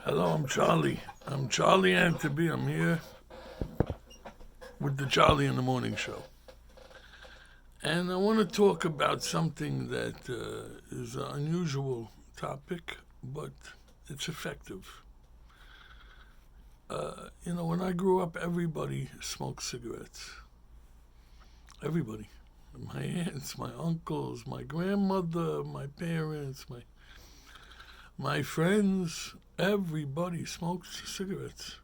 Hello, I'm Charlie. I'm Charlie Anteby. I'm here with the Charlie in the Morning Show. And I want to talk about something that is an unusual topic, but it's effective. When I grew up, everybody smoked cigarettes. Everybody. My aunts, my uncles, my grandmother, my parents, my friends, everybody smoked cigarettes.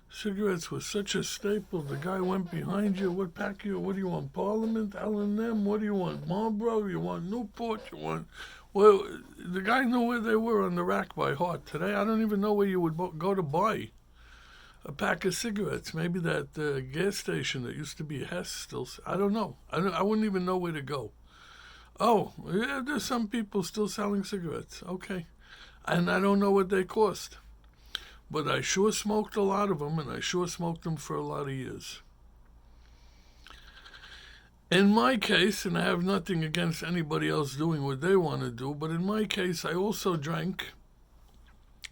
Cigarettes were such a staple. The guy went behind you. What pack you? What do you want? Parliament, L&M. What do you want? Marlboro. You want Newport? You want? Well, the guy knew where they were on the rack by heart. Today, I don't even know where you would go to buy a pack of cigarettes. Maybe that gas station that used to be Hess still. I don't know. I wouldn't even know where to go. Oh, yeah, there's some people still selling cigarettes. Okay. And I don't know what they cost. But I sure smoked a lot of them, and I sure smoked them for a lot of years. In my case, and I have nothing against anybody else doing what they want to do, but in my case, I also drank,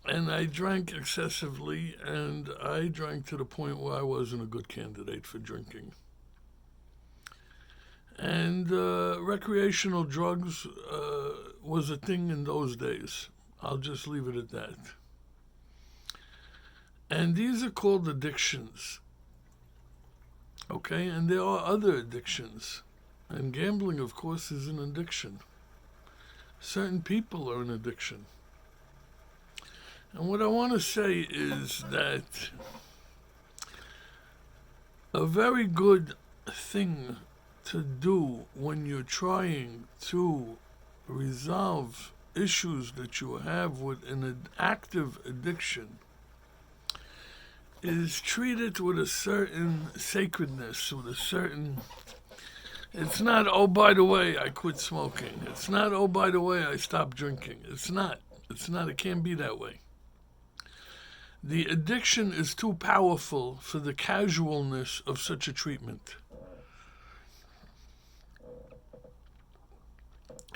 and I drank excessively, and I drank to the point where I wasn't a good candidate for drinking. And recreational drugs was a thing in those days. I'll just leave it at that. And these are called addictions. Okay? And there are other addictions. And gambling, of course, is an addiction. Certain people are an addiction. And what I want to say is that a very good thing to do when you're trying to resolve issues that you have with an active addiction is treat it with a certain sacredness, with a certain... It's not, oh, by the way, I quit smoking. It's not, oh, by the way, I stopped drinking. It's not. It can't be that way. The addiction is too powerful for the casualness of such a treatment.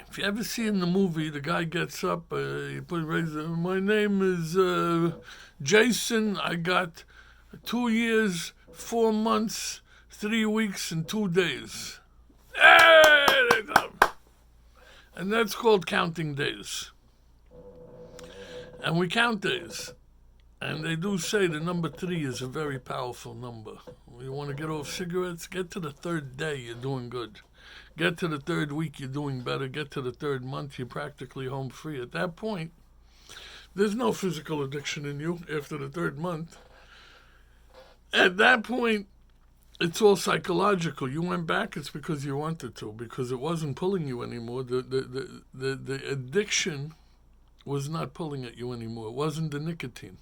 If you ever see in the movie, the guy gets up, my name is Jason, I got 2 years, 4 months, 3 weeks, and 2 days. And that's called counting days. And we count days. And they do say the number 3 is a very powerful number. You want to get off cigarettes? Get to the 3rd day, you're doing good. Get to the 3rd week, you're doing better. Get to the 3rd month, you're practically home free. At that point, there's no physical addiction in you after the 3rd month. At that point, it's all psychological. You went back, it's because you wanted to, because it wasn't pulling you anymore. The addiction was not pulling at you anymore. It wasn't the nicotine.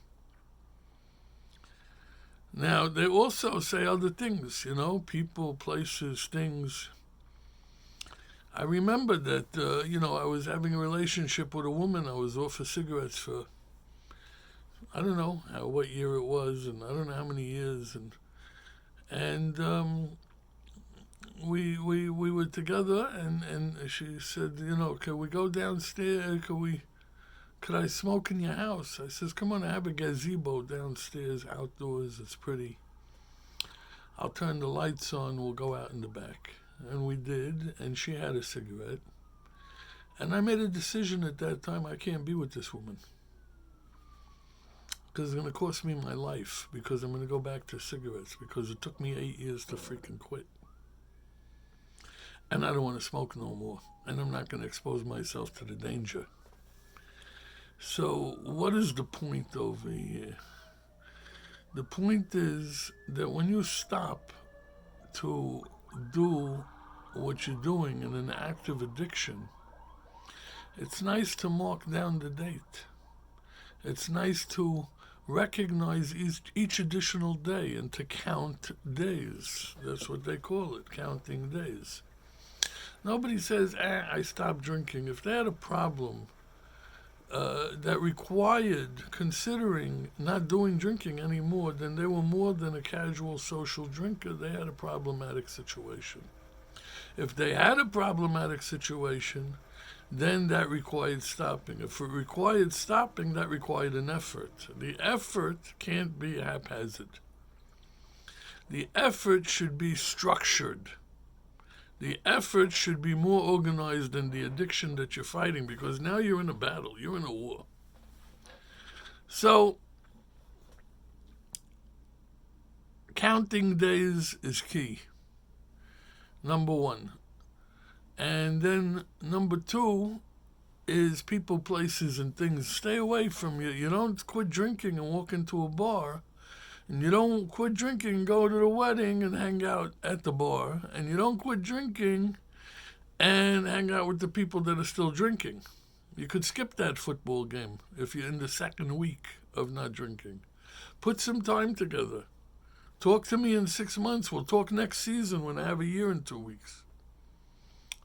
Now, they also say other things, people, places, things. I remember that, I was having a relationship with a woman. I was off of cigarettes for, I don't know what year it was, and I don't know how many years. And we were together, and she said, can we go downstairs? Could I smoke in your house? I says, come on, I have a gazebo downstairs, outdoors. It's pretty. I'll turn the lights on. We'll go out in the back. And we did, and she had a cigarette. And I made a decision at that time, I can't be with this woman. Because it's going to cost me my life, because I'm going to go back to cigarettes, because it took me 8 years to freaking quit. And I don't want to smoke no more. And I'm not going to expose myself to the danger. So what is the point over here? The point is that when you stop to do what you're doing in an active addiction, it's nice to mark down the date. It's nice to recognize each additional day and to count days. That's what they call it, counting days. Nobody says, I stopped drinking. If they had a problem that required considering not doing drinking anymore, then they were more than a casual social drinker. They had a problematic situation. If they had a problematic situation, then that required stopping. If it required stopping, that required an effort. The effort can't be haphazard. The effort should be structured. The effort should be more organized than the addiction that you're fighting, because now you're in a battle, you're in a war. So, counting days is key, number one. And then number two is people, places, and things. Stay away from you. You don't quit drinking and walk into a bar. And you don't quit drinking and go to the wedding and hang out at the bar. And you don't quit drinking and hang out with the people that are still drinking. You could skip that football game if you're in the second week of not drinking. Put some time together. Talk to me in 6 months. We'll talk next season when I have a year and 2 weeks.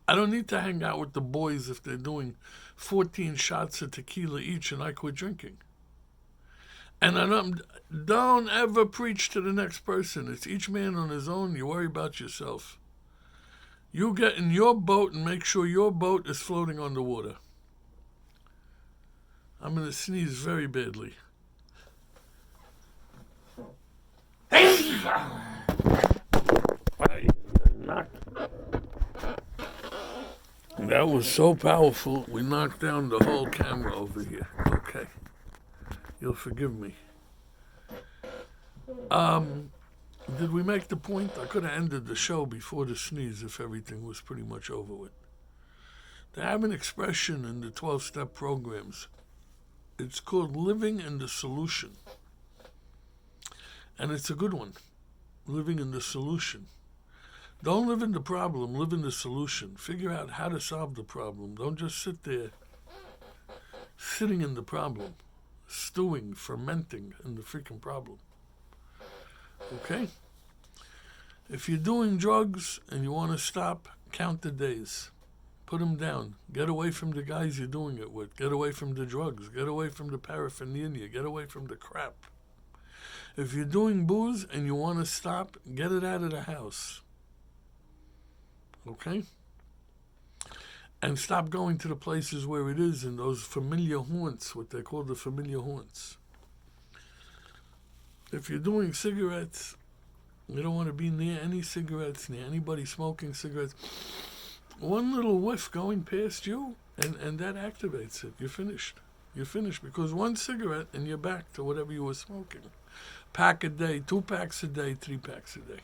I don't need to hang out with the boys if they're doing 14 shots of tequila each and I quit drinking. And I don't ever preach to the next person. It's each man on his own. You worry about yourself. You get in your boat and make sure your boat is floating on the water. I'm going to sneeze very badly. That was so powerful, we knocked down the whole camera over here. Okay. You'll forgive me. Did we make the point? I could have ended the show before the sneeze if everything was pretty much over with. They have an expression in the 12-step programs. It's called living in the solution. And it's a good one. Living in the solution. Don't live in the problem, live in the solution. Figure out how to solve the problem. Don't just sit there sitting in the problem, stewing, fermenting in the freaking problem. Okay? If you're doing drugs and you want to stop, count the days. Put them down. Get away from the guys you're doing it with. Get away from the drugs. Get away from the paraphernalia. Get away from the crap. If you're doing booze and you want to stop, get it out of the house. Okay? And stop going to the places where it is in those familiar haunts, what they call the familiar haunts. If you're doing cigarettes, you don't want to be near any cigarettes, near anybody smoking cigarettes. One little whiff going past you, and that activates it. You're finished. You're finished because one cigarette and you're back to whatever you were smoking. Pack a day, 2 packs a day, 3 packs a day.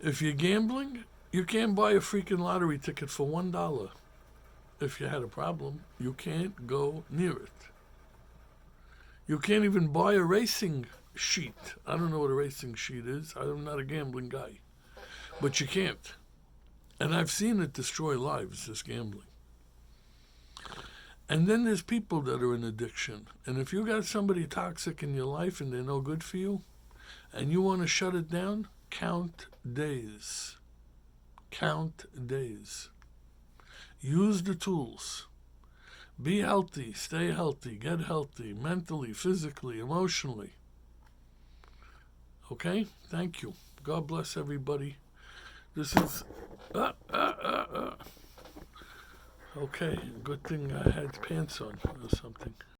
If you're gambling, you can't buy a freaking lottery ticket for $1. If you had a problem, you can't go near it. You can't even buy a racing sheet. I don't know what a racing sheet is. I'm not a gambling guy. But you can't. And I've seen it destroy lives, this gambling. And then there's people that are in addiction. And if you got somebody toxic in your life and they're no good for you, and you want to shut it down, count days. Count days. Use the tools. Be healthy, stay healthy, get healthy, mentally, physically, emotionally. Okay? Thank you. God bless everybody. This is... Okay, good thing I had pants on or something.